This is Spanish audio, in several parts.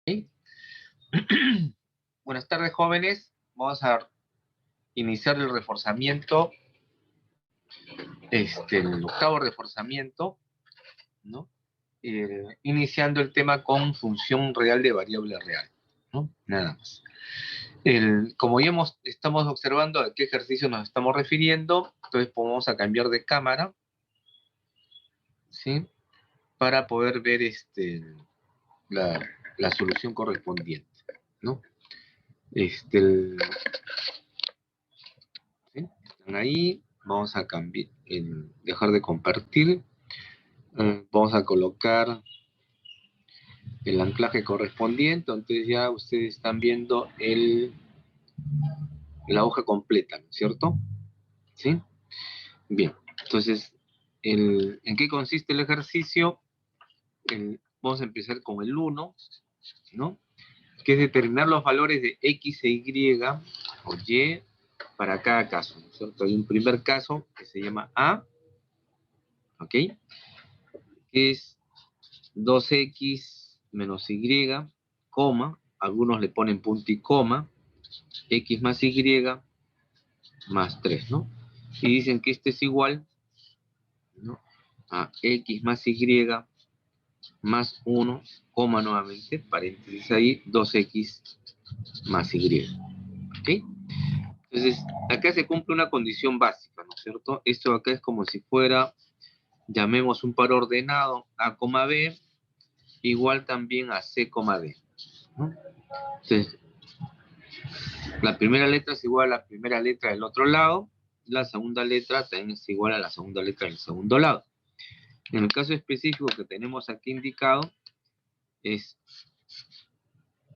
¿Sí? Buenas tardes, jóvenes. Vamos a iniciar el reforzamiento, el octavo reforzamiento, ¿no? Iniciando el tema con función real de variable real, ¿no? Nada más. Como ya estamos observando a qué ejercicio nos estamos refiriendo, entonces vamos a cambiar de cámara, ¿sí? Para poder ver la solución correspondiente, ¿no? ¿Sí? Están ahí. Vamos a cambiar, dejar de compartir. Vamos a colocar el anclaje correspondiente. Entonces ya ustedes están viendo la hoja completa, ¿no es cierto? ¿Sí? Bien. Entonces, ¿en qué consiste el ejercicio? Vamos a empezar con el 1, ¿no? Que es determinar los valores de X e Y o Y para cada caso, ¿no es cierto? Hay un primer caso que se llama A, ¿ok? Que es 2x menos y, coma, algunos le ponen punto y coma, x más y más 3, ¿no? Y dicen que este es igual, ¿no?, a x más y más 1, coma nuevamente, paréntesis ahí, 2x más y. ¿Ok? Entonces, acá se cumple una condición básica, ¿no es cierto? Esto acá es como si fuera, llamemos un par ordenado, a, b, igual también a c, d, ¿no? Entonces, la primera letra es igual a la primera letra del otro lado, la segunda letra también es igual a la segunda letra del segundo lado. En el caso específico que tenemos aquí indicado, es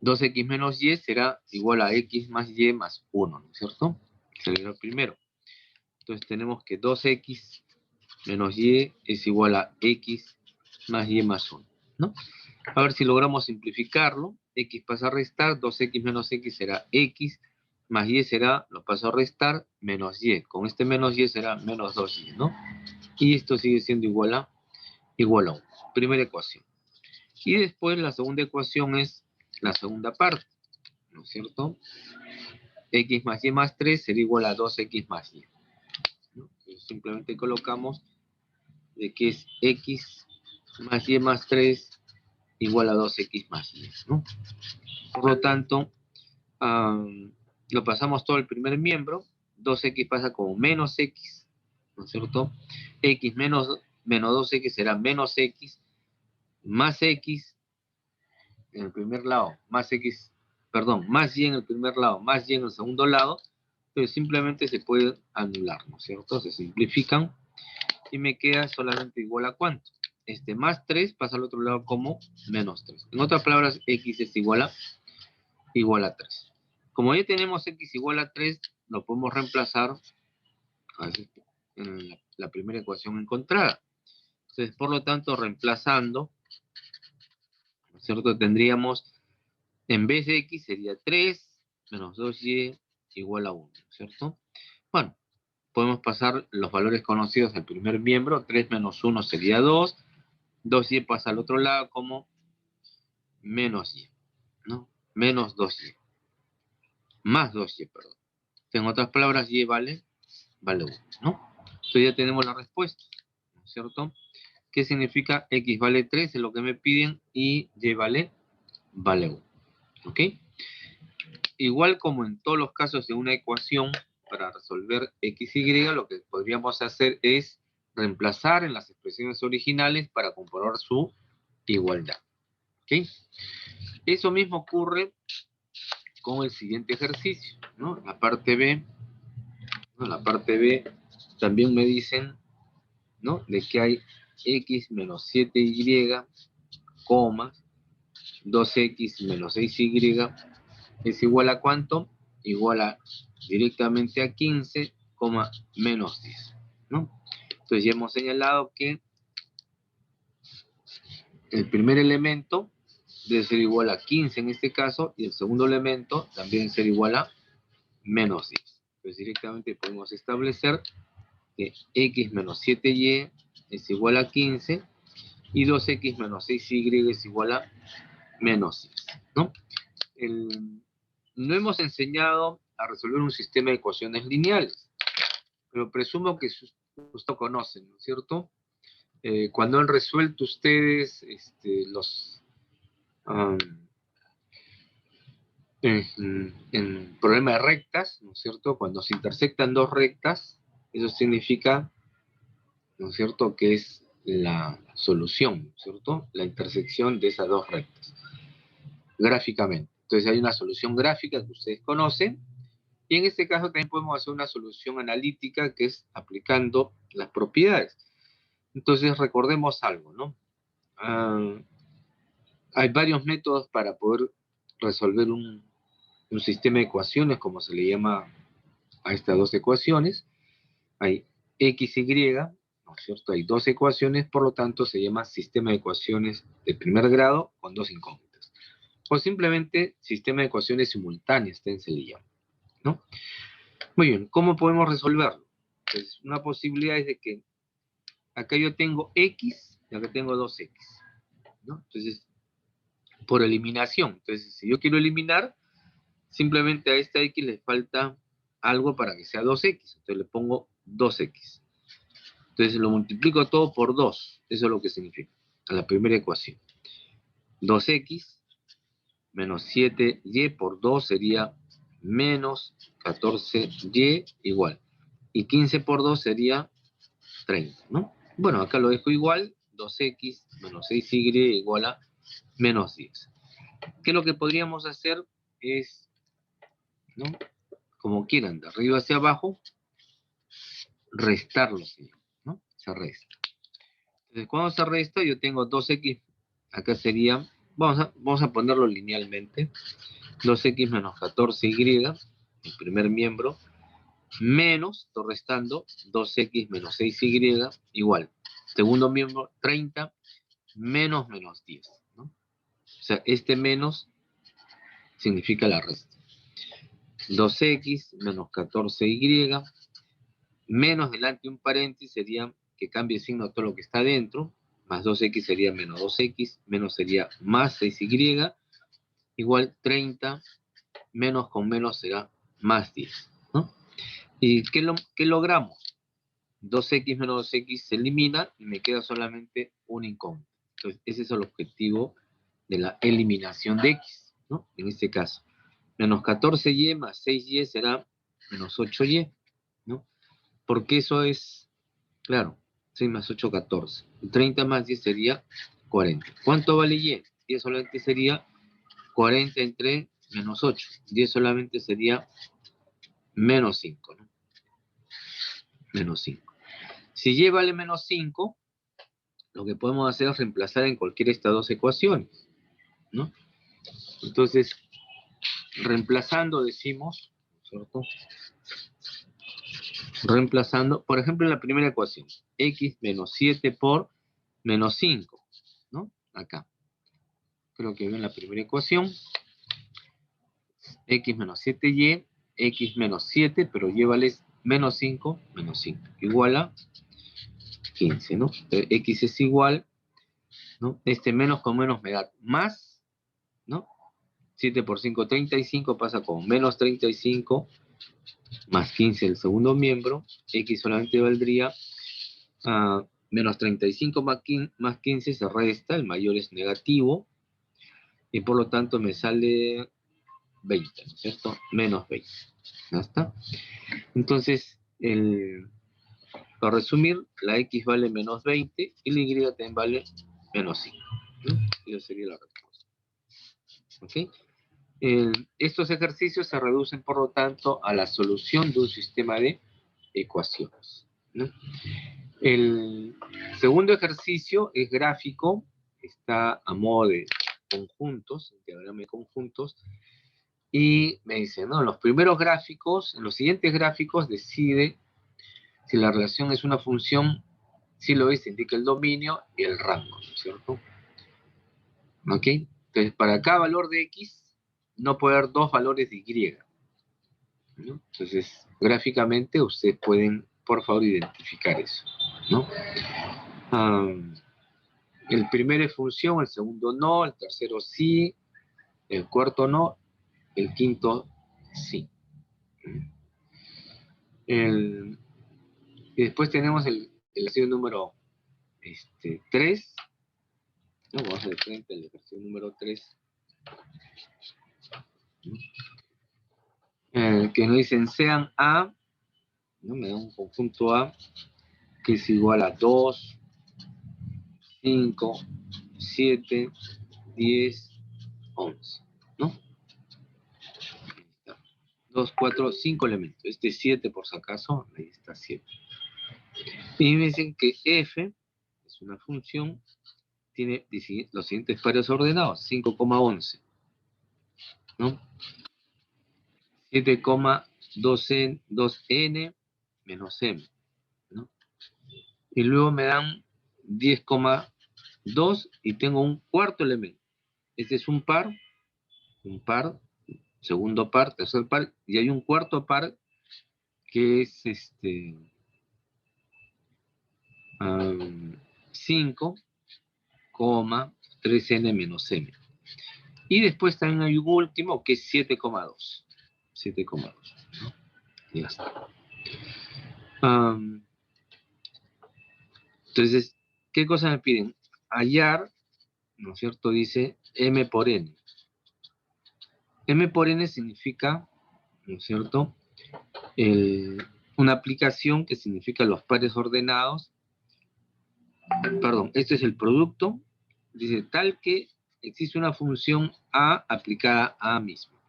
2x menos y será igual a x más y más 1, ¿no es cierto? Sería lo primero. Entonces tenemos que 2x menos y es igual a x más y más 1, ¿no? A ver si logramos simplificarlo. X pasa a restar, 2x menos x será x, más y será, lo paso a restar, menos y. Con este menos y será menos 2y, ¿no? Y esto sigue siendo igual a 1. Primera ecuación. Y después la segunda ecuación es la segunda parte, ¿no es cierto? X más y más 3 será igual a 2x más y, ¿no? Simplemente colocamos de que es x más y más 3 igual a 2x más y, ¿no? Por lo tanto, lo pasamos todo el primer miembro, 2x pasa como menos x, ¿no es cierto? X menos 2x será menos x, más x en el primer lado, más x, perdón, más y en el primer lado, más y en el segundo lado, pero simplemente se puede anular, ¿no es cierto? Se simplifican y me queda solamente igual a ¿cuánto? Más 3 pasa al otro lado como menos 3. En otras palabras, x es igual a 3. Como ya tenemos x igual a 3, lo podemos reemplazar en la primera ecuación encontrada. Entonces, por lo tanto, reemplazando, ¿no es cierto? Tendríamos, en vez de x sería 3 menos 2y igual a 1, ¿no es cierto? Bueno, podemos pasar los valores conocidos al primer miembro. 3 menos 1 sería 2. 2y pasa al otro lado como menos y, ¿no? Menos 2y. Más 2y, perdón. En otras palabras, y vale 1, ¿no? Entonces ya tenemos la respuesta, ¿no es cierto? ¿Qué significa x vale 3? Es lo que me piden, y y vale 1. ¿Ok? Igual como en todos los casos de una ecuación, para resolver x, y, lo que podríamos hacer es reemplazar en las expresiones originales para comprobar su igualdad. ¿Ok? Eso mismo ocurre con el siguiente ejercicio, ¿no? La parte B, ¿no? La parte B también me dicen, ¿no?, de que hay x menos 7y, coma, 2x menos 6y es igual a ¿cuánto? Igual a directamente a 15, menos 10, ¿no? Entonces ya hemos señalado que el primer elemento debe ser igual a 15 en este caso, y el segundo elemento también debe ser igual a menos 10. Entonces directamente podemos establecer que x menos 7y es igual a 15 y 2x menos 6y es igual a menos 10, ¿no? No hemos enseñado a resolver un sistema de ecuaciones lineales, pero presumo que ustedes lo conocen, ¿no es cierto? Cuando han resuelto ustedes los en problema de rectas, ¿no es cierto? Cuando se intersectan dos rectas, eso significa, ¿no es cierto?, que es la solución, ¿no es cierto? La intersección de esas dos rectas, gráficamente. Entonces hay una solución gráfica que ustedes conocen, y en este caso también podemos hacer una solución analítica, que es aplicando las propiedades. Entonces recordemos algo, ¿no? Hay varios métodos para poder resolver un sistema de ecuaciones, como se le llama a estas dos ecuaciones. Hay x, y, ¿no es cierto? Hay dos ecuaciones, por lo tanto se llama sistema de ecuaciones de primer grado con dos incógnitas. O simplemente sistema de ecuaciones simultáneas, se le llama, ¿no? Muy bien, ¿cómo podemos resolverlo? Pues una posibilidad es de que acá yo tengo x y acá tengo 2x, ¿no? Entonces, por eliminación. Entonces, si yo quiero eliminar, simplemente a esta x le falta algo para que sea 2x. Entonces le pongo 2x. Entonces lo multiplico todo por 2. Eso es lo que significa a la primera ecuación. 2x menos 7y por 2 sería menos 14y igual. Y 15 por 2 sería 30, ¿no? Bueno, acá lo dejo igual. 2x menos 6y igual a menos 10. ¿Qué es lo que podríamos hacer? Es, ¿no?, como quieran, de arriba hacia abajo, restarlo, ¿no? Se resta. Entonces, cuando se resta, yo tengo 2x, acá sería, vamos a ponerlo linealmente, 2x menos 14y, el primer miembro, menos, estoy restando, 2x menos 6y, igual. Segundo miembro, 30, menos 10, ¿no? O sea, este menos significa la resta. 2x menos 14y, menos delante un paréntesis sería que cambie signo todo lo que está dentro, más 2x sería menos 2x, menos sería más 6y, igual 30, menos con menos será más 10, ¿no? ¿Y qué logramos? 2x menos 2x se elimina y me queda solamente un incógnito. Entonces, ese es el objetivo de la eliminación de x, ¿no? En este caso, menos 14y más 6y será menos 8y, ¿no? Porque eso es, claro, 6 más 8, 14. 30 más 10 sería 40. ¿Cuánto vale y? 10 solamente sería 40 entre menos 8. 10 solamente sería menos 5, ¿no? Menos 5. Si y vale menos 5, lo que podemos hacer es reemplazar en cualquiera de estas dos ecuaciones, ¿no? Entonces, reemplazando decimos, ¿cierto? Reemplazando, por ejemplo, en la primera ecuación, x menos 7 por menos 5, ¿no? Acá. Creo que ven la primera ecuación. X menos 7y, x menos 7, pero y vale menos 5, igual a 15, ¿no? X es igual, ¿no? Este menos con menos me da más, ¿no? 7 por 5, 35, pasa con menos 35, más 15 el segundo miembro, x solamente valdría menos 35 más 15 se resta, el mayor es negativo, y por lo tanto me sale 20, ¿no es cierto? Menos 20. ¿Ya está? Entonces, para resumir, la x vale menos 20 y la y también vale menos 5. ¿No? Esa sería la respuesta. ¿Ok? Estos ejercicios se reducen, por lo tanto, a la solución de un sistema de ecuaciones, ¿no? El segundo ejercicio es gráfico, está a modo de conjuntos, diagrama de conjuntos, y me dice, ¿no? En los primeros gráficos, en los siguientes gráficos, decide si la relación es una función, si lo es, indica el dominio y el rango, ¿no es cierto? ¿Ok? Entonces, para cada valor de x, no puede haber dos valores de y, ¿no? Entonces, gráficamente, ustedes pueden, por favor, identificar eso, ¿no? El primero es función, el segundo no, el tercero sí, el cuarto no, el quinto sí. Y después tenemos el ejercicio número 3. No, vamos de frente al ejercicio número 3. Que nos dicen sean A, ¿no? Me da un conjunto A que es igual a 2, 5, 7, 10, 11, ¿no? 2, 4, 5 elementos. Este es 7 por si acaso, ahí está 7. Y me dicen que F es una función, tiene los siguientes pares ordenados, 5,11, ¿no? 7,2n menos m, ¿no? Y luego me dan 10,2 y tengo un cuarto elemento. Este es un par, segundo par, tercer par, y hay un cuarto par que es 5,3n menos m. Y después también hay un último que es 7,2. 7,2, ¿no? Y ya está. Entonces, ¿qué cosa me piden? Hallar, ¿no es cierto? Dice m por n. M por n significa, ¿no es cierto? Una aplicación que significa los pares ordenados. Perdón, este es el producto. Dice tal que existe una función A aplicada a A mismo,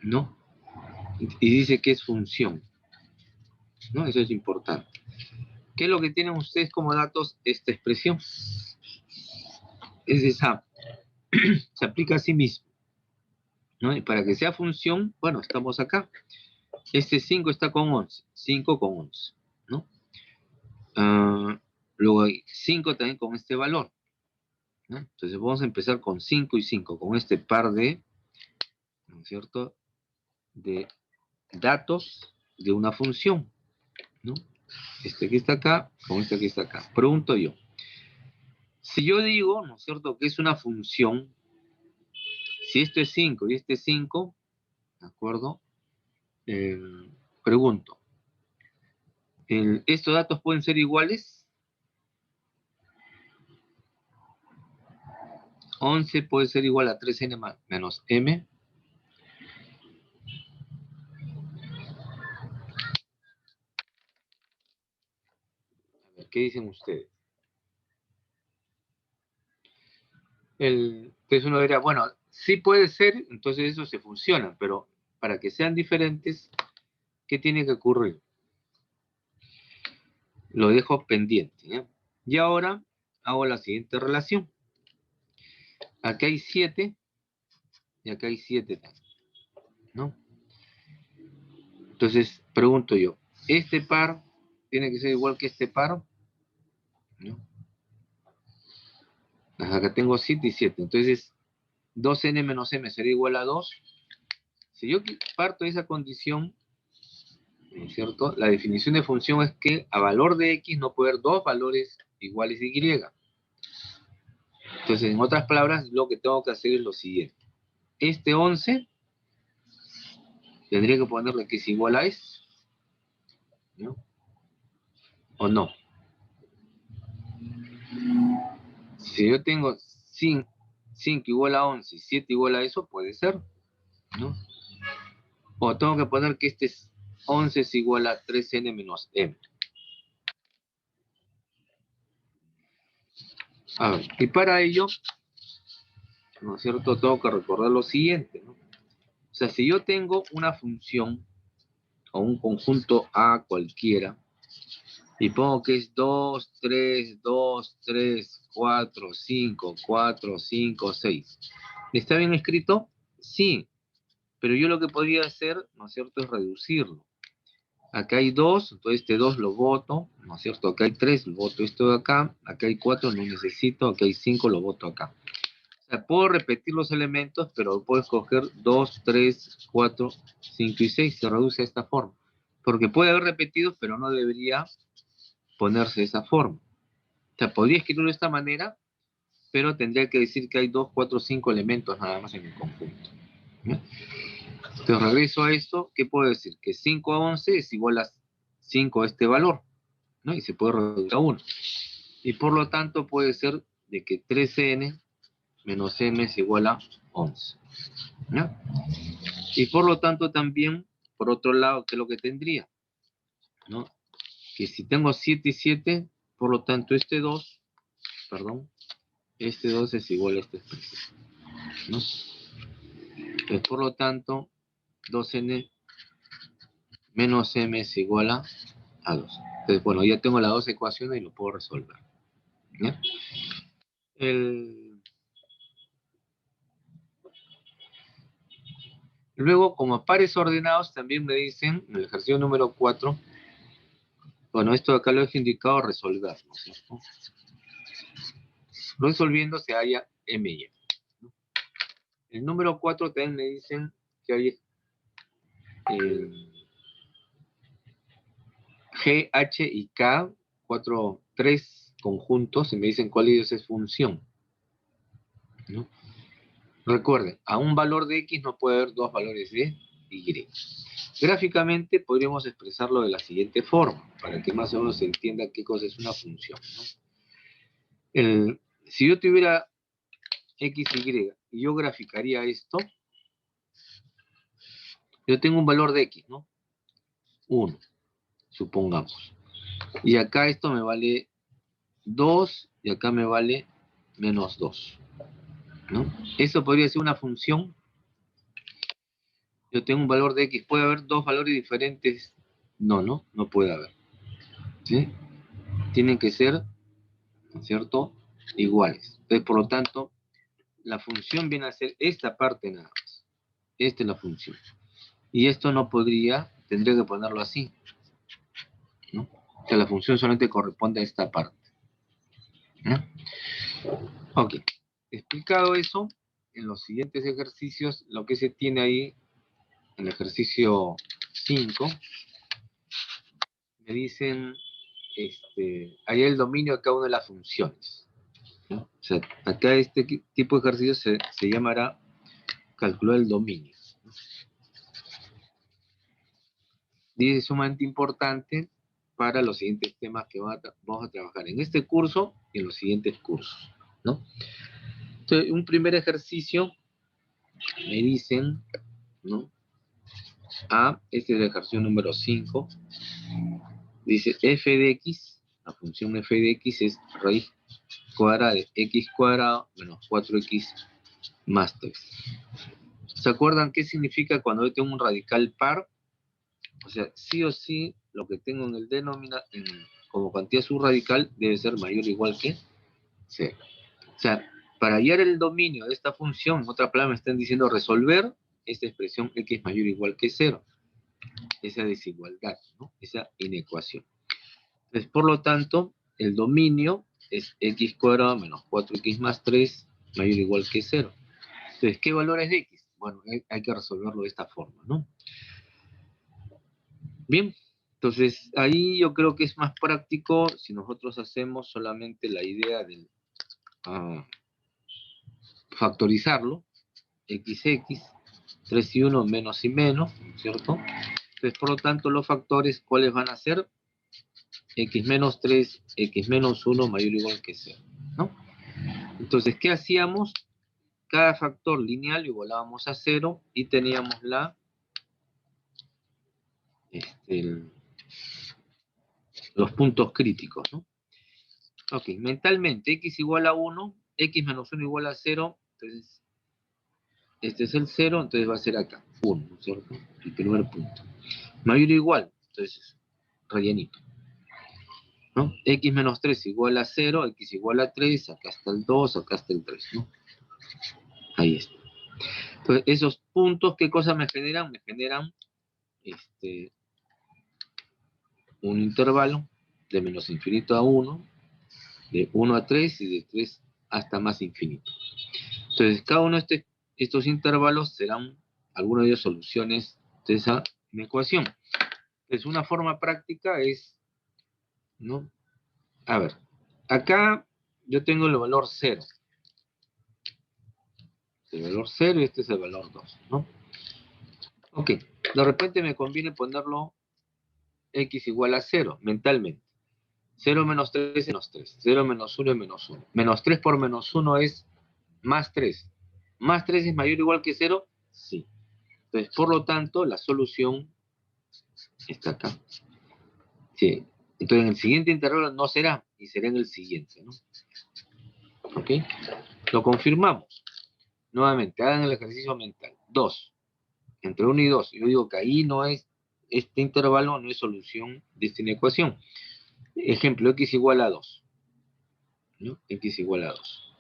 ¿no? Y dice que es función, ¿no? Eso es importante. ¿Qué es lo que tienen ustedes como datos? Esta expresión. Es esa. Se aplica a sí mismo, ¿no? Y para que sea función, bueno, estamos acá. Este 5 está con 11. 5 con 11, ¿no? Luego hay 5 también con este valor, ¿no? Entonces vamos a empezar con 5 y 5, con este par de, ¿no es cierto?, de datos de una función, ¿no? Este que está acá con este que está acá. Pregunto yo, si yo digo, ¿no es cierto?, que es una función, si esto es 5 y este es 5, ¿de acuerdo? Pregunto, ¿estos datos pueden ser iguales? 11 puede ser igual a 3n menos m. A ver, ¿qué dicen ustedes? Entonces uno diría, bueno, sí puede ser, entonces eso se funciona, pero para que sean diferentes, ¿qué tiene que ocurrir? Lo dejo pendiente, ¿ya? Y ahora hago la siguiente relación. Acá hay 7 y acá hay 7 también, ¿no? Entonces pregunto yo, ¿este par tiene que ser igual que este par? ¿No? Acá tengo 7 y 7, entonces 2n menos m será igual a 2. Si yo parto de esa condición, ¿no es cierto? La definición de función es que a valor de x no puede haber dos valores iguales de y. Entonces, en otras palabras, lo que tengo que hacer es lo siguiente. Este 11 tendría que ponerle que es igual a este, ¿no? ¿O no? Si yo tengo 5 igual a 11 y 7 igual a eso, puede ser, ¿no? O tengo que poner que este 11 es igual a 3n menos m. A ver, y para ello, ¿no es cierto? Tengo que recordar lo siguiente, ¿no? O sea, si yo tengo una función o un conjunto A cualquiera, y pongo que es 2, 3, 2, 3, 4, 5, 4, 5, 6. ¿Está bien escrito? Sí, pero yo lo que podría hacer, ¿no es cierto?, es reducirlo. Acá hay 2, entonces este 2 lo boto, ¿no es cierto? Acá hay 3, lo boto esto de acá. Acá hay 4, no necesito. Acá hay 5, lo boto acá. O sea, puedo repetir los elementos, pero puedo escoger 2, 3, 4, 5 y 6. Se reduce de esta forma. Porque puede haber repetidos, pero no debería ponerse de esa forma. sea, podría escribirlo de esta manera, pero tendría que decir que hay 2, 4, 5 elementos nada más en el conjunto. ¿No? Entonces regreso a esto, ¿qué puedo decir? Que 5 a 11 es igual a 5 este valor, ¿no? Y se puede reducir a 1. Y por lo tanto puede ser de que 3n menos m es igual a 11. ¿No? Y por lo tanto también, por otro lado, ¿qué es lo que tendría? ¿No? Que si tengo 7 y 7, por lo tanto este 2 es igual a esta expresión, ¿no? Entonces, por lo tanto, 2n menos m es igual a 2. Entonces, bueno, ya tengo las dos ecuaciones y lo puedo resolver. ¿Ya? Luego, como pares ordenados, también me dicen, en el ejercicio número 4, bueno, esto acá lo he indicado resolver, ¿no es cierto? Resolviendo se halla m y n. El número 4 también me dicen que hay G, H y K, 3 conjuntos, y me dicen cuál de ellos es función, ¿no? Recuerden, a un valor de X no puede haber dos valores de Y. Gráficamente podríamos expresarlo de la siguiente forma, para que más o menos se entienda qué cosa es una función, ¿no? Si yo tuviera X, Y, y yo graficaría esto, yo tengo un valor de X, ¿no? 1, supongamos. Y acá esto me vale 2, y acá me vale menos 2, ¿no? Eso podría ser una función. Yo tengo un valor de X, ¿puede haber dos valores diferentes? No, no puede haber, ¿sí? Tienen que ser, ¿no es cierto?, iguales. Entonces, por lo tanto, la función viene a ser esta parte nada más. Esta es la función. Y esto no podría, tendría que ponerlo así, ¿no? O sea, la función solamente corresponde a esta parte, ¿no? Ok. Explicado eso, en los siguientes ejercicios, lo que se tiene ahí, en el ejercicio 5, me dicen, hay el dominio de cada una de las funciones, ¿no? O sea, acá este tipo de ejercicio se llamará calcular el dominio. Y es sumamente importante para los siguientes temas que vamos a trabajar en este curso y en los siguientes cursos, ¿no? Entonces, un primer ejercicio, me dicen, ¿no? Este es el ejercicio número 5. Dice f de x, la función f de x es raíz cuadrada de x cuadrado menos 4x más 3. ¿Se acuerdan qué significa cuando yo tengo un radical par? O sea, sí o sí, lo que tengo en el denominador, como cantidad subradical, debe ser mayor o igual que 0. O sea, para hallar el dominio de esta función, en otra palabra me están diciendo resolver esta expresión x mayor o igual que 0. Esa desigualdad, ¿no? Esa inecuación. Entonces, por lo tanto, el dominio es x cuadrado menos 4x más 3 mayor o igual que 0. Entonces, ¿qué valor es de x? Bueno, hay que resolverlo de esta forma, ¿no? Bien, entonces ahí yo creo que es más práctico si nosotros hacemos solamente la idea de factorizarlo, xx, 3 y 1 menos y menos, ¿cierto? Entonces, por lo tanto, los factores, ¿cuáles van a ser? X menos 3, x menos 1 mayor o igual que 0, ¿no? Entonces, ¿qué hacíamos? Cada factor lineal igualábamos a 0 y teníamos los puntos críticos, ¿no? Ok, mentalmente, x igual a 1, x menos 1 igual a 0, entonces, este es el 0, entonces va a ser acá, 1, ¿no es cierto? El primer punto. Mayor o igual, entonces, rellenito, ¿no? X menos 3 igual a 0, x igual a 3, acá está el 2, acá está el 3, ¿no? Ahí está. Entonces, esos puntos, ¿qué cosa me generan? Me generan un intervalo de menos infinito a 1, de 1 a 3 y de 3 hasta más infinito. Entonces, cada uno de estos intervalos serán algunas de las soluciones de esa ecuación. Entonces, una forma práctica es, ¿no? A ver, Acá yo tengo el valor 0. El valor 0 y este es el valor 2, ¿no? Ok, de repente me conviene ponerlo x igual a 0, mentalmente. 0 menos 3 es menos 3. 0 menos 1 es menos 1. Menos 3 por menos 1 es más 3. ¿Más 3 es mayor o igual que 0? Sí. Entonces, por lo tanto, la solución está acá. Sí. Entonces, en el siguiente intervalo no será, y será en el siguiente, ¿no? ¿Ok? Lo confirmamos. Nuevamente, hagan el ejercicio mental. 2. Entre 1 y 2. Yo digo que ahí no es, este intervalo no es solución de esta inecuación. Ejemplo, x igual a 2. ¿No? X igual a 2.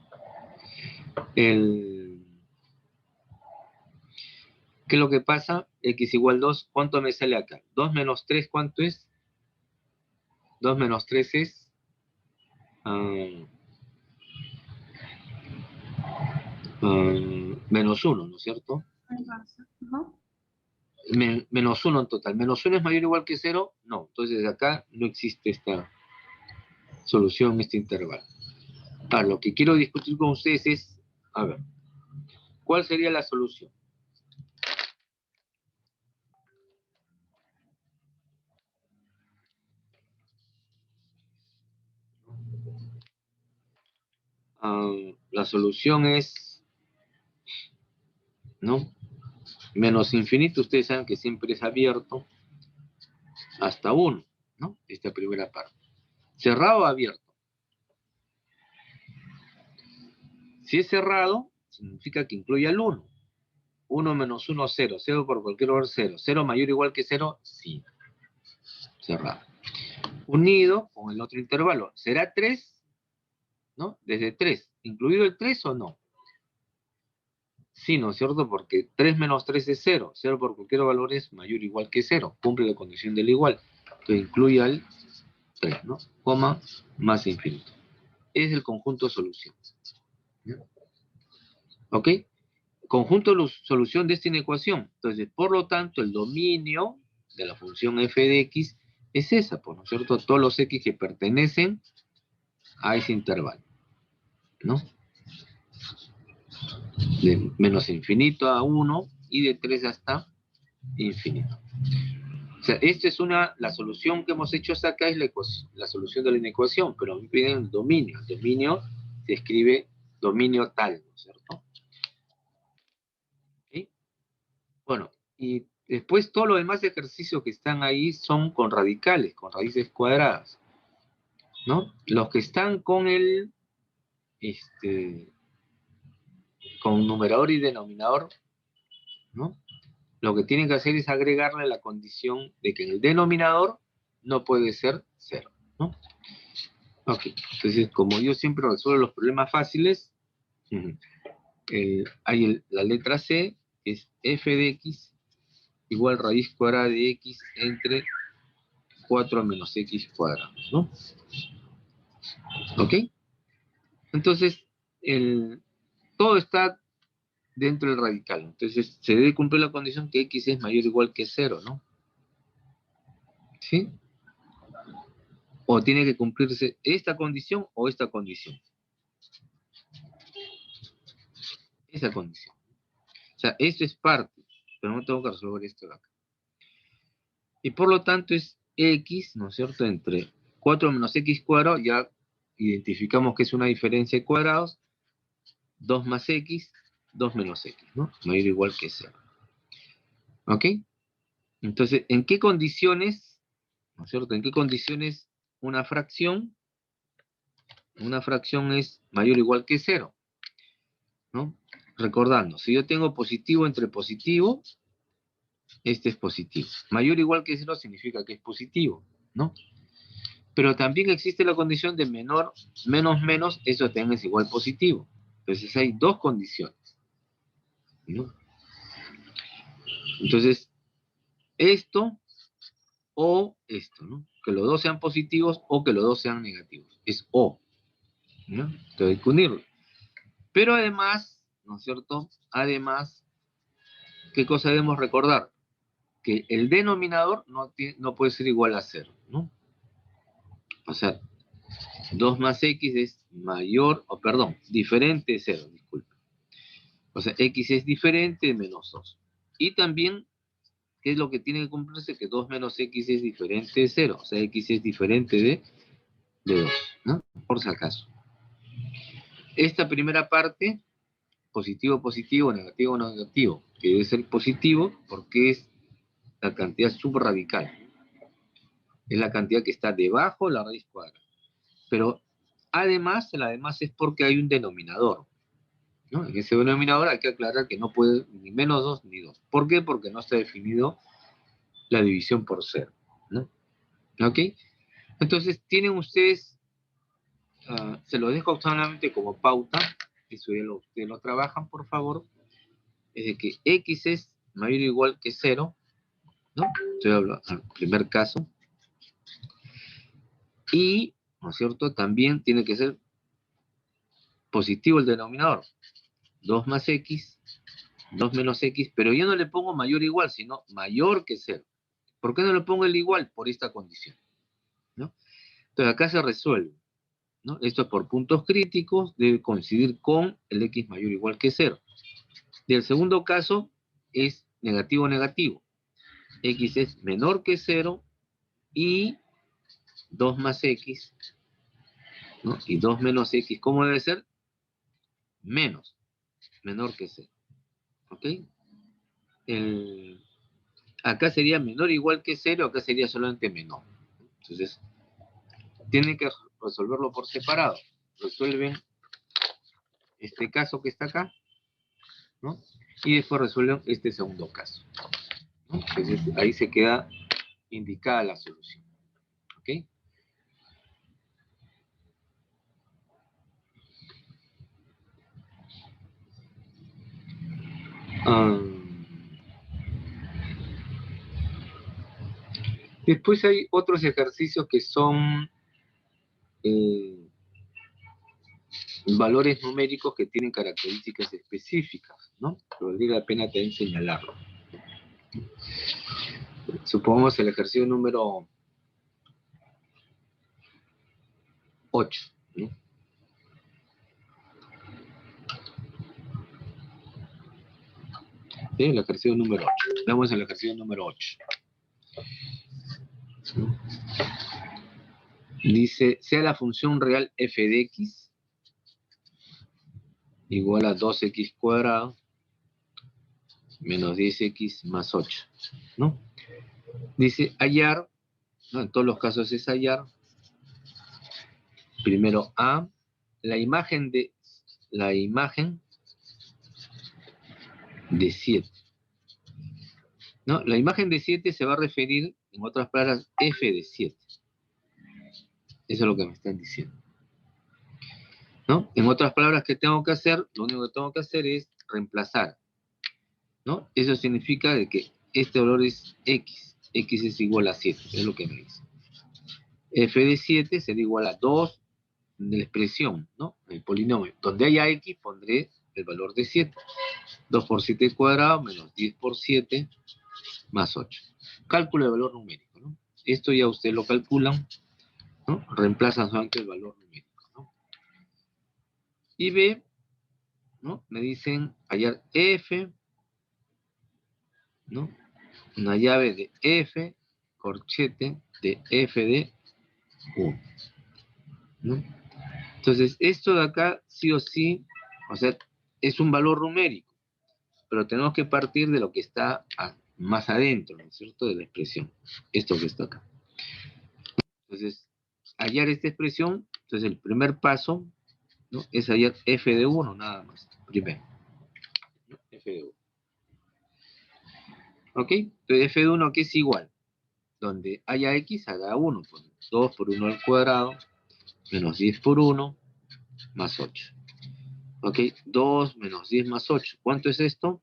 ¿Qué es lo que pasa? X igual 2, ¿cuánto me sale acá? 2 menos 3, ¿cuánto es? 2 menos 3 es... menos 1, ¿no es cierto? Menos 1 en total. ¿Menos 1 es mayor o igual que 0? No. Entonces acá no existe esta solución, este intervalo. Ahora, lo que quiero discutir con ustedes es, a ver, ¿cuál sería la solución? La solución es, ¿no? Menos infinito, ustedes saben que siempre es abierto hasta 1, ¿no? Esta primera parte. ¿Cerrado o abierto? Si es cerrado, significa que incluye al 1. 1 menos 1, 0. 0 por cualquier valor, 0. 0 mayor o igual que 0, sí. Cerrado. Unido con el otro intervalo. ¿Será 3? ¿No? Desde 3. ¿Incluido el 3 o no? Sí, ¿no es cierto? Porque 3 menos 3 es 0. 0 por cualquier valor es mayor o igual que 0. Cumple la condición del igual. Entonces incluye al 3, ¿no? Coma más infinito. Es el conjunto de solución. ¿Ok? Conjunto de solución de esta inecuación. Entonces, por lo tanto, el dominio de la función f de x es esa, ¿no es cierto? Todos los x que pertenecen a ese intervalo, ¿no? De menos infinito a 1 y de 3 hasta infinito. O sea, esta es la solución que hemos hecho hasta acá es la solución de la inecuación, pero me piden el dominio. El dominio se escribe dominio tal, ¿no es cierto? ¿Sí? Bueno, y después todos los demás ejercicios que están ahí son con radicales, con raíces cuadradas, ¿no? Los que están con con numerador y denominador, ¿no? Lo que tienen que hacer es agregarle la condición de que en el denominador no puede ser 0, ¿no? Ok, entonces como yo siempre resuelvo los problemas fáciles, hay la letra C, es f de x igual raíz cuadrada de x entre 4 menos x cuadrado, ¿no? ¿Ok? Entonces, todo está dentro del radical. Entonces, se debe cumplir la condición que x es mayor o igual que 0, ¿no? ¿Sí? O tiene que cumplirse esta condición o esta condición. Esa condición. O sea, esto es parte, pero no tengo que resolver esto de acá. Y por lo tanto es x, ¿no es cierto?, entre 4 menos x cuadrado, ya identificamos que es una diferencia de cuadrados, 2 más x, 2 menos x, ¿no? Mayor o igual que 0. ¿Ok? Entonces, ¿en qué condiciones, ¿no es cierto?, en qué condiciones una fracción es mayor o igual que 0, ¿no? Recordando, si yo tengo positivo entre positivo, este es positivo. Mayor o igual que 0 significa que es positivo, ¿no? Pero también existe la condición de menor, menos, menos, eso también es igual positivo. Entonces hay dos condiciones, ¿no? Entonces, esto o esto, ¿no? Que los dos sean positivos o que los dos sean negativos. Es o, ¿no? Entonces hay que unirlo. Pero además, ¿no es cierto? Además, ¿qué cosa debemos recordar? Que el denominador no puede ser igual a 0, ¿no? O sea, 2 más x es mayor, o perdón, diferente de 0, disculpe. O sea, x es diferente de menos 2. Y también, ¿qué es lo que tiene que cumplirse? Que 2 menos x es diferente de 0. O sea, x es diferente de 2, ¿no? Por si acaso. Esta primera parte, positivo, positivo, negativo, negativo, que debe ser positivo porque es la cantidad subradical. Es la cantidad que está debajo de la raíz cuadrada. Pero además, el además es porque hay un denominador, ¿no? En ese denominador hay que aclarar que no puede ni menos 2 ni 2. ¿Por qué? Porque no está definido la división por 0, ¿no? ¿Ok? Entonces, tienen ustedes, se lo dejo solamente como pauta, eso ya ustedes lo trabajan, por favor, es de que x es mayor o igual que 0, ¿no? Estoy hablando del primer caso. Y, ¿no es cierto?, también tiene que ser positivo el denominador. 2 más x, 2 menos x, pero yo no le pongo mayor o igual, sino mayor que 0. ¿Por qué no le pongo el igual? Por esta condición, ¿no? Entonces acá se resuelve, ¿no? Esto es por puntos críticos, debe coincidir con el x mayor o igual que 0. Y el segundo caso es negativo negativo. X es menor que 0 y 2 más x, ¿no? Y 2 menos x, ¿cómo debe ser? Menos, menor que 0. ¿Ok? Acá sería menor o igual que 0, acá sería solamente menor. Entonces, tienen que resolverlo por separado. Resuelven este caso que está acá, ¿no? Y después resuelven este segundo caso, ¿no? Entonces, ahí se queda indicada la solución. ¿Ok? Después hay otros ejercicios que son valores numéricos que tienen características específicas, ¿no? Pero vale la pena también señalarlo. Supongamos el ejercicio número 8, ¿no? ¿Sí? El ejercicio número 8. Veamos el ejercicio número 8. Dice, sea la función real f de x igual a 2x cuadrado menos 10x más 8, ¿no? Dice hallar, ¿no? En todos los casos es hallar. Primero A, la imagen de 7, ¿no? La imagen de 7 se va a referir, en otras palabras, f de 7. Eso es lo que me están diciendo, ¿no? En otras palabras, ¿qué tengo que hacer? Lo único que tengo que hacer es reemplazar, ¿no? Eso significa de que este valor es x. X es igual a 7, es lo que me dice. F de 7 será igual a 2 de la expresión, ¿no? El polinomio. Donde haya x, pondré el valor de 7. 2 por 7 cuadrado menos 10 por 7 más 8. Cálculo de valor numérico, ¿no? Esto ya ustedes lo calculan, ¿no? Reemplazan solamente el valor numérico, ¿no? Y B, ¿no? Me dicen hallar F, ¿no? Una llave de F, corchete de F de 1, ¿no? Entonces, esto de acá, sí o sí, o sea, es un valor numérico, pero tenemos que partir de lo que está más adentro, ¿no es cierto?, de la expresión. Esto que está acá. Entonces, hallar esta expresión, entonces el primer paso, ¿no?, es hallar f de 1, nada más, primero, ¿no? F de 1. ¿Ok? Entonces, f de 1, ¿qué es igual? Donde haya x, haga 1. Pues 2 por 1 al cuadrado, menos 10 por 1, más 8. ¿Ok? 2 menos 10 más 8. ¿Cuánto es esto?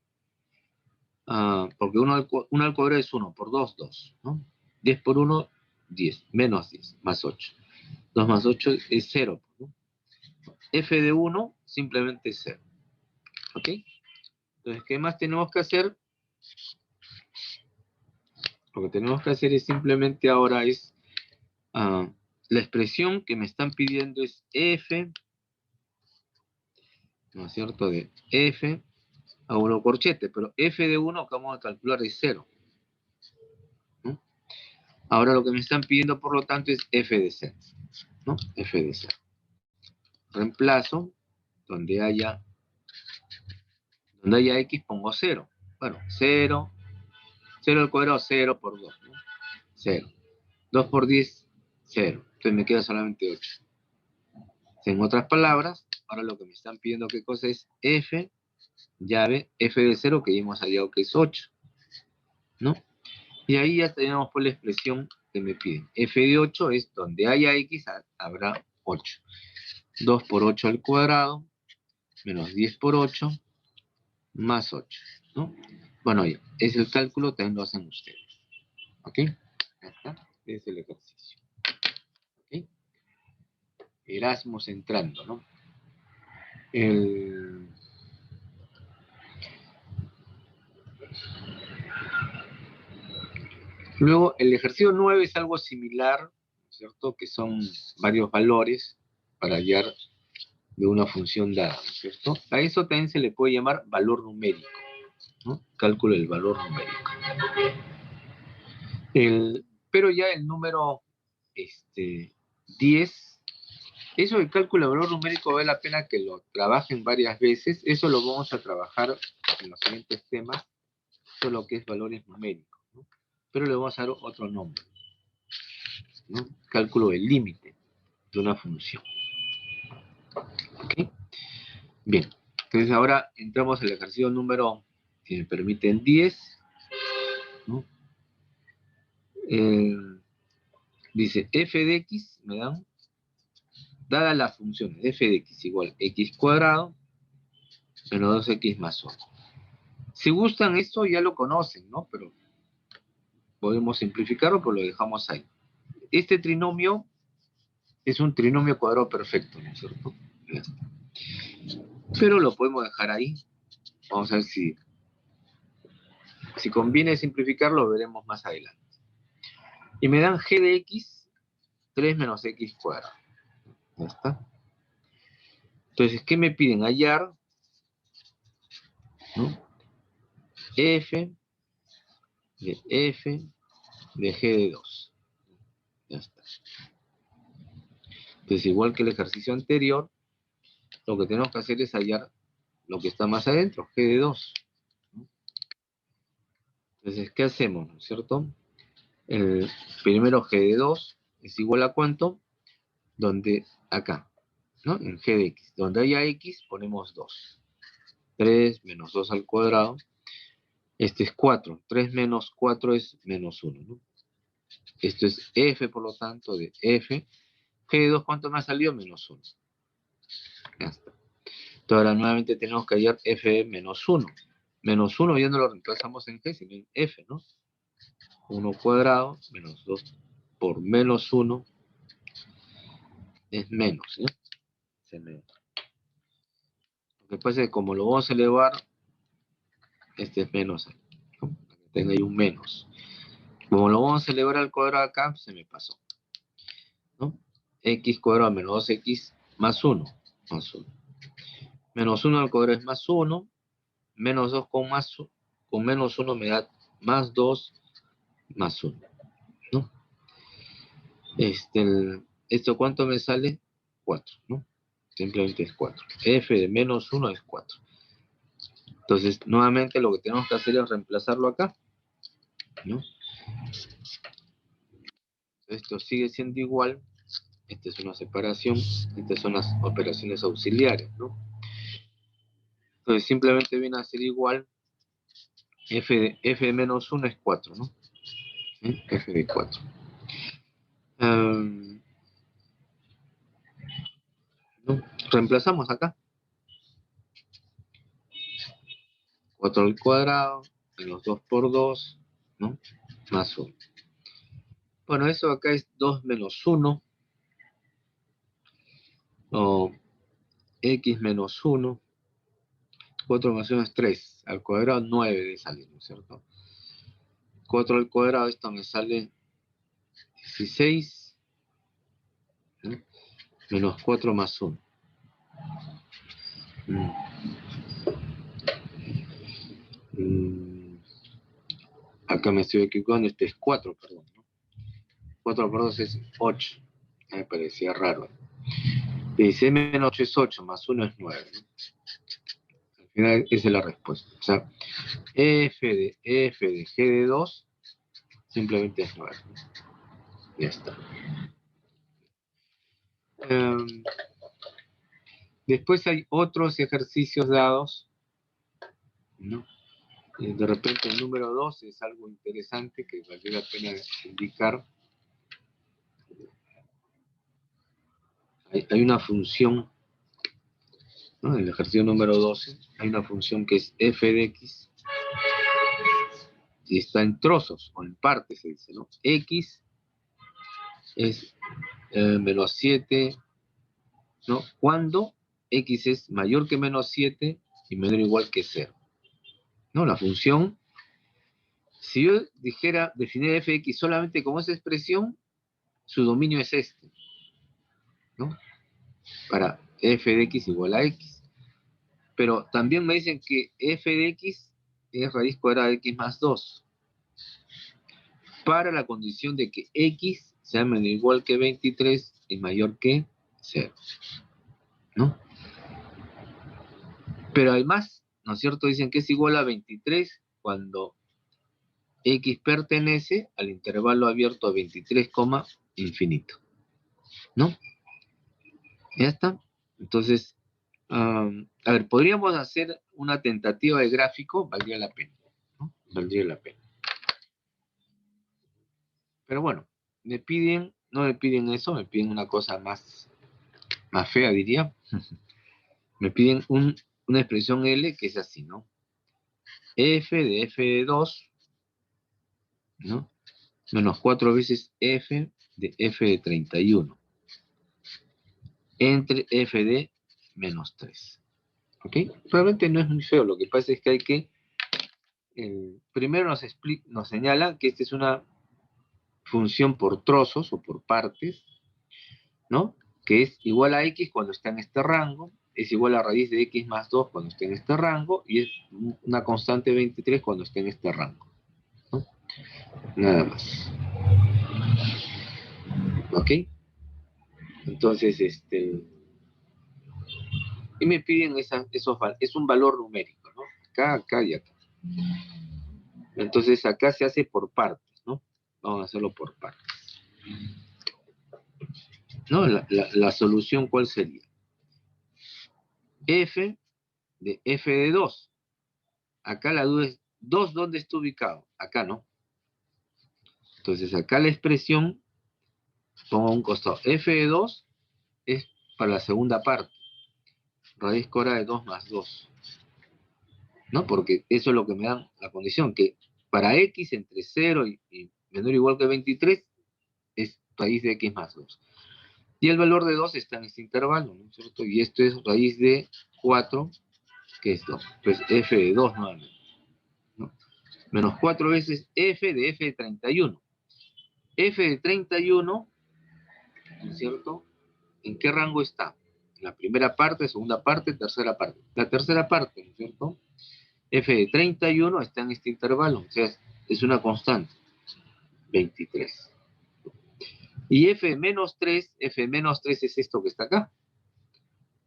Porque 1 al cuadrado es 1, por 2, 2, ¿no? 10 por 1, 10, menos 10, más 8. 2 más 8 es 0, ¿no? F de 1 simplemente es 0. ¿Ok? Entonces, ¿qué más tenemos que hacer? Lo que tenemos que hacer es simplemente ahora es la expresión que me están pidiendo es f, ¿no es cierto?, de f a 1 corchete, pero f de 1 que vamos a calcular es 0. ¿No? Ahora lo que me están pidiendo, por lo tanto, es f de 0. ¿No? F de 0. Reemplazo, donde haya x pongo 0. Bueno, 0, 0 al cuadrado, 0 por 2, ¿no? 0. 2 por 10, 0. Entonces me queda solamente 8. En otras palabras, ahora lo que me están pidiendo, ¿qué cosa es? F, llave, f de 0, que ya hemos hallado que es 8. ¿No? Y ahí ya tenemos por la expresión que me piden. F de 8 es donde haya x, habrá 8. 2 por 8 al cuadrado, menos 10 por 8, más 8. ¿No? Bueno, ya, es el cálculo, también lo hacen ustedes. ¿Ok? Acá es el ejercicio. ¿Ok? Erasmus entrando, ¿no? Luego, el ejercicio 9 es algo similar, ¿cierto? Que son varios valores para hallar de una función dada, ¿cierto? A eso también se le puede llamar valor numérico, ¿no? Cálculo del valor numérico. Pero ya el número 10, eso del cálculo del valor numérico vale la pena que lo trabajen varias veces. Eso lo vamos a trabajar en los siguientes temas, todo lo que es valores numéricos, ¿no? Pero le vamos a dar otro nombre, ¿no? Cálculo del límite de una función. ¿Ok? Bien, entonces ahora entramos al ejercicio número, si me permiten, 10, ¿no? Dice f de x, me dan, dadas las funciones f de x igual x cuadrado menos 2x más 1. Si gustan esto ya lo conocen, ¿no? Pero podemos simplificarlo, pues lo dejamos ahí. Este trinomio es un trinomio cuadrado perfecto, ¿no es cierto? Pero lo podemos dejar ahí. Vamos a ver si conviene simplificarlo, lo veremos más adelante. Y me dan g de x, 3 menos x cuadrado. Ya está. Entonces, ¿qué me piden? Hallar, ¿no? F de g de 2. Ya está. Entonces, igual que el ejercicio anterior, lo que tenemos que hacer es hallar lo que está más adentro, g de 2. Entonces, ¿qué hacemos? ¿No es cierto? El primero g de 2 es igual a ¿cuánto? Donde, acá, ¿no? En g de x. Donde haya x, ponemos 2. 3 menos 2 al cuadrado. Este es 4. 3 menos 4 es menos 1, ¿no? Esto es f, por lo tanto, de f. G de 2, ¿cuánto me ha salido? Menos 1. Ya está. Entonces, ahora nuevamente tenemos que hallar f de menos 1. Menos 1 ya no lo reemplazamos en g, sino en f, ¿no? 1 cuadrado menos 2 por menos 1 es menos, ¿no? Es menos. Lo que pasa es que como lo vamos a elevar, este es menos, ¿no? Para que tenga ahí un menos. Como lo vamos a elevar al cuadrado acá, se me pasó, ¿no? X cuadrado menos 2x más 1. Más 1. Menos 1 al cuadrado es más 1. Menos 2 con menos 1 me da más 2 más 1, ¿no? ¿Esto cuánto me sale? 4, ¿no? Simplemente es 4. F de menos 1 es 4. Entonces, nuevamente lo que tenemos que hacer es reemplazarlo acá, ¿no? Esto sigue siendo igual. Esta es una separación. Estas son las operaciones auxiliares, ¿no? Entonces, simplemente viene a ser igual. F de menos 1 es 4, ¿no? F de 4. ¿No? Reemplazamos acá. 4 al cuadrado, menos 2 por 2, ¿no? Más 1. Bueno, eso acá es 2 menos 1, o x menos 1. 4 más 1 es 3, al cuadrado 9 de salir, ¿no es cierto? 4 al cuadrado, esto me sale 16 Menos 4 más 1. Acá me estoy equivocando, este es 4, perdón, ¿no? 4 por 2 es 8. Me parecía raro. Dice menos 8 es 8, más 1 es 9, ¿no? Al final esa es la respuesta. O sea, f de g de 2 simplemente es 9. Ya está. Después hay otros ejercicios dados, ¿no? De repente el número 2 es algo interesante que vale la pena indicar. Hay una función, ¿no? En el ejercicio número 12 hay una función que es f de x y está en trozos o en partes, se dice, ¿no? X es menos 7, ¿no? Cuando x es mayor que menos 7 y menor o igual que 0. ¿No? La función, si yo dijera definir f de x solamente como esa expresión, su dominio es este, ¿no? Para f de x igual a x. Pero también me dicen que f de x es raíz cuadrada de x más 2. Para la condición de que x sea menor o igual que 23 y mayor que 0. ¿No? Pero además, ¿no es cierto? Dicen que es igual a 23 cuando x pertenece al intervalo abierto a 23, infinito. ¿No? ¿Ya está? Entonces, a ver, podríamos hacer una tentativa de gráfico, valdría la pena, ¿no? Valdría la pena. Pero bueno, no me piden eso, me piden una cosa más fea, diría. Me piden una expresión L que es así, ¿no? F de 2, ¿no? Menos 4 veces F de 31. Entre F de menos 3. ¿Ok? Realmente no es muy feo, lo que pasa es que hay que... primero nos señala que esta es una función por trozos o por partes, ¿no? Que es igual a x cuando está en este rango, es igual a raíz de x más 2 cuando esté en este rango, y es una constante 23 cuando esté en este rango, ¿no? Nada más. ¿Ok? Entonces, y me piden es un valor numérico, ¿no? Acá y acá. Entonces acá se hace por partes, ¿no? Vamos a hacerlo por partes. ¿No? La solución, ¿cuál sería? F de 2. Acá la duda es, 2, ¿dónde está ubicado? Acá, ¿no? Entonces acá la expresión, pongo a un costado. F de 2 es para la segunda parte. Raíz cuadrada de 2 más 2. ¿No? Porque eso es lo que me da la condición, que para x entre 0 y menor o igual que 23 es raíz de x más 2. Y el valor de 2 está en este intervalo, ¿no es cierto? Y esto es raíz de 4, que es 2. Entonces f de 2 nuevamente, ¿no? Menos 4 veces f de 31. F de 31, ¿no es cierto? ¿En qué rango está? En la primera parte, segunda parte, tercera parte. La tercera parte, ¿no es cierto? F de 31 está en este intervalo, o sea, es una constante, 23. Y f de menos 3 es esto que está acá.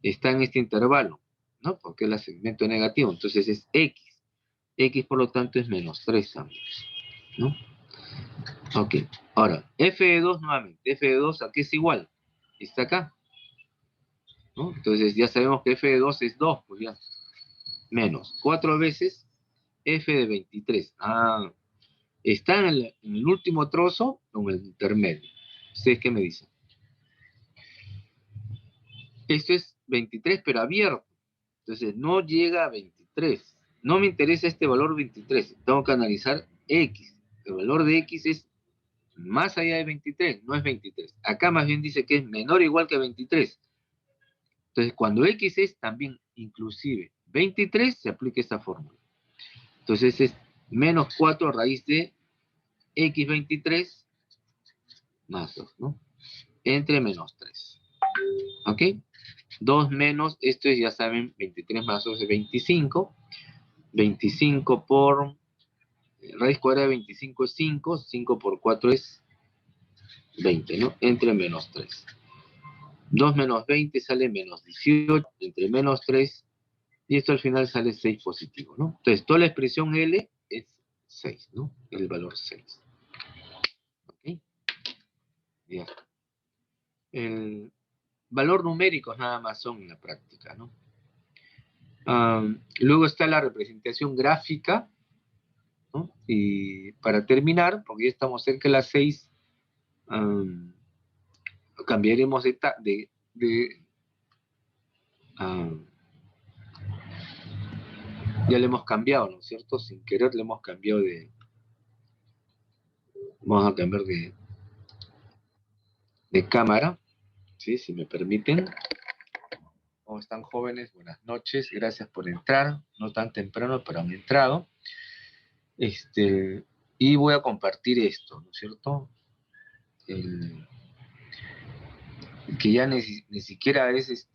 Está en este intervalo, ¿no? Porque es el segmento negativo, entonces es x. X, por lo tanto, es menos 3, amigos, ¿no? Ok, ahora, f de 2 nuevamente. F de 2, ¿a qué es igual? Está acá, ¿no? Entonces ya sabemos que f de 2 es 2, pues ya. Menos 4 veces f de 23. Ah, ¿está en el último trozo o en el intermedio? ¿Ustedes qué me dicen? Esto es 23, pero abierto. Entonces no llega a 23. No me interesa este valor 23. Tengo que analizar x. El valor de x es más allá de 23, no es 23. Acá más bien dice que es menor o igual que 23. Entonces, cuando x es también inclusive 23, se aplica esta fórmula. Entonces es menos 4 raíz de x23 más 2, ¿no? Entre menos 3. ¿Ok? 2 menos, esto es, ya saben, 23 más 2 es 25. 25 por, raíz cuadrada de 25 es 5. 5 por 4 es 20, ¿no? Entre menos 3. 2 menos 20 sale menos 18, entre menos 3, y esto al final sale 6 positivo, ¿no? Entonces, toda la expresión L es 6, ¿no? El valor 6. ¿Ok? Bien. El valor numérico nada más son en la práctica, ¿no? Luego está la representación gráfica, ¿no? Y para terminar, porque ya estamos cerca de las 6, cambiaremos um, ya le hemos cambiado, ¿no es cierto? Sin querer le hemos cambiado vamos a cambiar de cámara, ¿sí? Si me permiten. ¿Cómo están, jóvenes? Buenas noches, gracias por entrar, no tan temprano, pero han entrado. Y voy a compartir esto, ¿no es cierto? Que ya ni siquiera es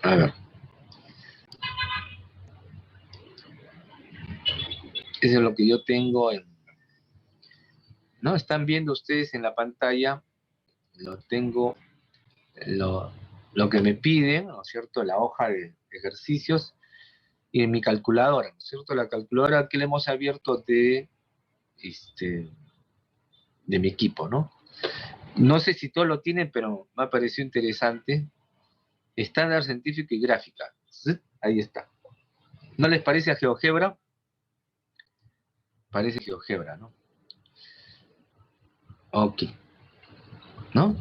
a ver, eso es lo que yo tengo ¿no? Están viendo ustedes en la pantalla, lo tengo, lo, lo que me piden, ¿no es cierto? La hoja de ejercicios y en mi calculadora, ¿no es cierto? La calculadora que le hemos abierto de mi equipo, ¿no? No sé si todos lo tienen, pero me ha parecido interesante. Estándar científico y gráfica. ¿Sí? Ahí está. ¿No les parece a GeoGebra? Parece GeoGebra, ¿no? Ok. ¿No?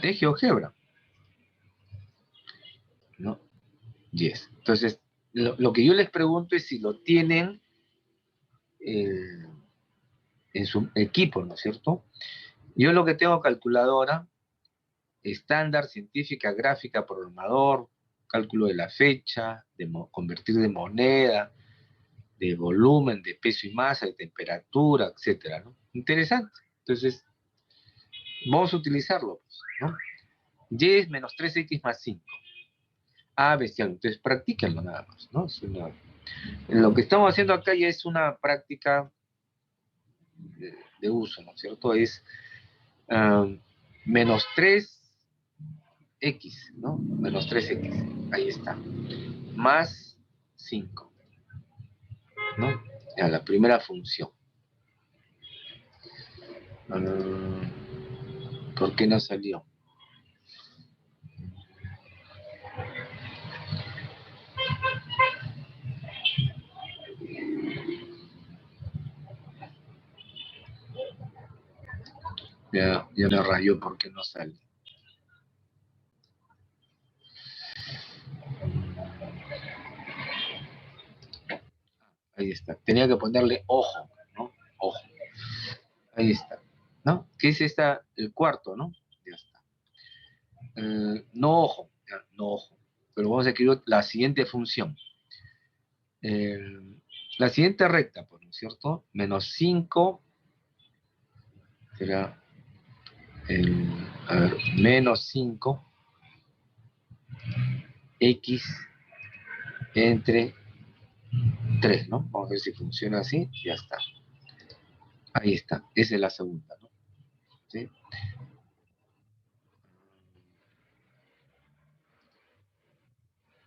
Es GeoGebra, ¿no? Yes. Entonces, lo que yo les pregunto es si lo tienen eh, en su equipo, ¿no es cierto? Yo lo que tengo calculadora, estándar, científica, gráfica, programador, cálculo de la fecha, convertir de moneda, de volumen, de peso y masa, de temperatura, etcétera, ¿no? Interesante. Entonces, vamos a utilizarlo, pues, ¿no? Y es menos 3x más 5. Ah, bestial. Entonces, practíquenlo nada más, ¿no? Lo que estamos haciendo acá ya es una práctica de uso, ¿no es cierto? Es menos 3x, ¿no? Menos 3x. Ahí está. Más 5, ¿no? Ya, la primera función. ¿Por qué no salió? Ya me rayó porque no sale. Ahí está. Tenía que ponerle ojo, ¿no? Ojo. Ahí está. ¿No? ¿Qué es el cuarto, ¿no? Ya está. No ojo, ya, no ojo. Pero vamos a escribir la siguiente función. La siguiente recta, pues, ¿no es cierto? Menos 5 será a ver, menos 5 x entre 3, ¿no? Vamos a ver si funciona así. Ya está. Ahí está. Esa es la segunda, ¿no? ¿Sí?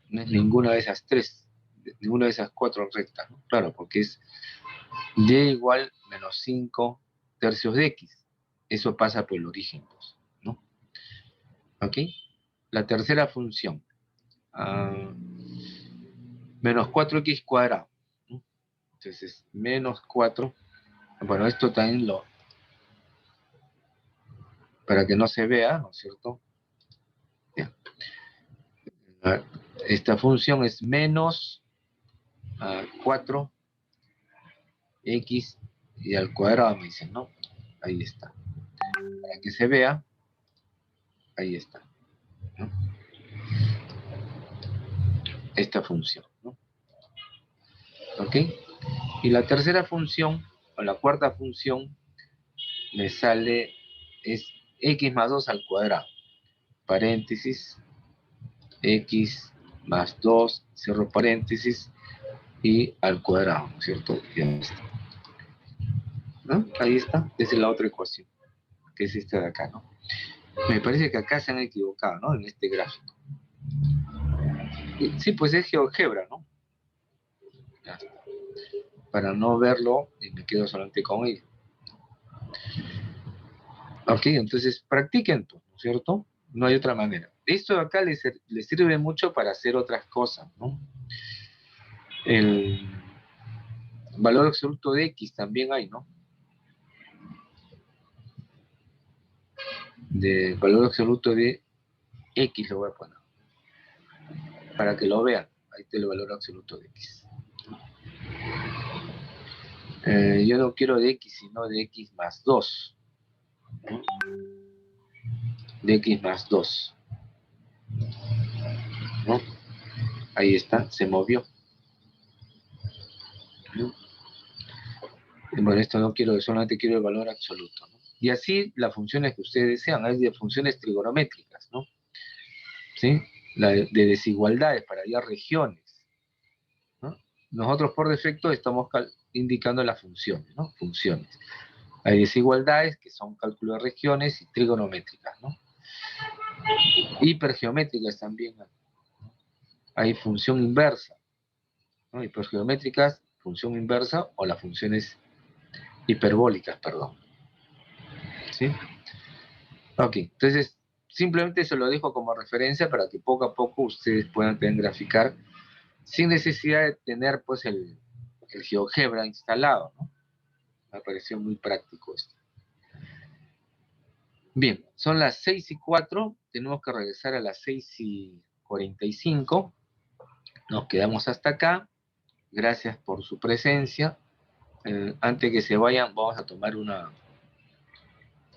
No es ninguna de esas tres, ninguna de esas cuatro rectas, ¿no? Claro, porque es y igual menos 5 tercios de x. Eso pasa por el origen, pues, ¿no? ¿Ok? La tercera función, uh, menos 4x cuadrado, ¿no? Entonces, menos 4, bueno, esto también para que no se vea, ¿no es cierto? Bien. Esta función es menos 4x y al cuadrado, me dicen, ¿no? Ahí está. Para que se vea, ahí está, ¿no? Esta función, ¿no? ¿Ok? Y la tercera función, o la cuarta función, me sale, es x más 2 al cuadrado. Paréntesis, x más 2, cierro paréntesis, y al cuadrado, ¿no es cierto? Ya está. ¿No? Ahí está, esa es la otra ecuación, que es esta de acá, ¿no? Me parece que acá se han equivocado, ¿no? En este gráfico. Sí, pues es GeoGebra, ¿no? Ya está. Para no verlo, me quedo solamente con ello. Ok, entonces practiquen, ¿no es cierto? No hay otra manera. Esto de acá les sirve mucho para hacer otras cosas, ¿no? El valor absoluto de X también hay, ¿no? De valor absoluto de X lo voy a poner. Para que lo vean. Ahí está el valor absoluto de X. Yo no quiero de X, sino de X más 2. ¿No? De X más 2. ¿No? Ahí está, se movió. ¿No? Bueno, esto no quiero, solamente quiero el valor absoluto, ¿no? Y así las funciones que ustedes desean, hay de funciones trigonométricas, ¿no? ¿Sí? De desigualdades para hallar regiones, ¿no? Nosotros por defecto estamos indicando las funciones, ¿no? Funciones. Hay desigualdades que son cálculo de regiones y trigonométricas, ¿no? Hipergeométricas también. Hay función inversa, ¿no? Hipergeométricas, función inversa o las funciones hiperbólicas, perdón. ¿Sí? Ok, entonces simplemente se lo dejo como referencia para que poco a poco ustedes puedan también graficar sin necesidad de tener pues el GeoGebra instalado, ¿no? Me pareció muy práctico esto. Bien, son las 6:04, tenemos que regresar a las 6:45. Nos quedamos hasta acá. Gracias por su presencia. Antes que se vayan, vamos a tomar una...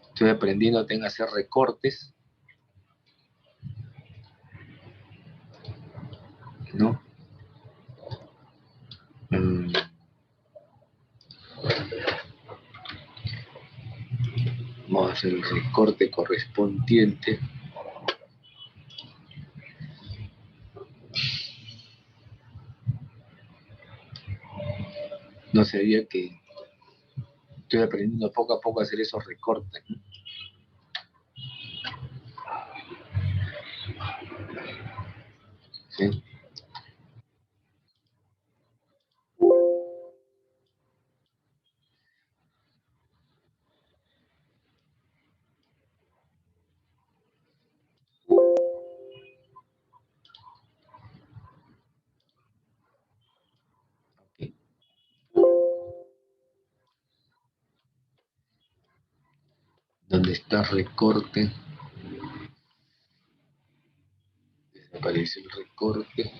Estoy aprendiendo a hacer recortes, ¿no? Vamos a hacer el recorte correspondiente. No sabía que estoy aprendiendo poco a poco a hacer esos recortes, ¿no? ¿Sí? Okay. ¿Dónde está recorte? Desaparece el recorte.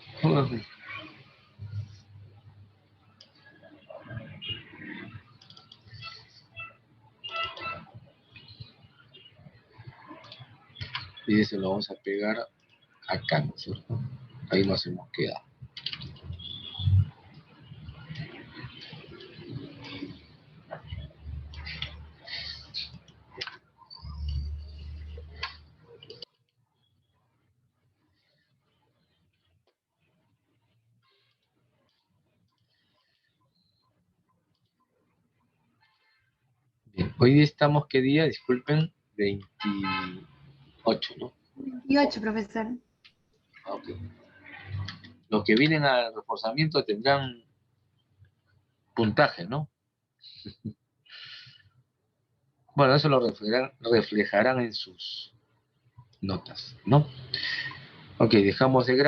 Y eso lo vamos a pegar acá, ¿no es cierto? Ahí nos hemos quedado. Bien, hoy estamos, ¿qué día? Disculpen, 28, ¿no? 28, profesor. Ok. Los que vienen al reforzamiento tendrán puntaje, ¿no? Bueno, eso lo reflejarán en sus notas, ¿no? Ok, dejamos de grabar.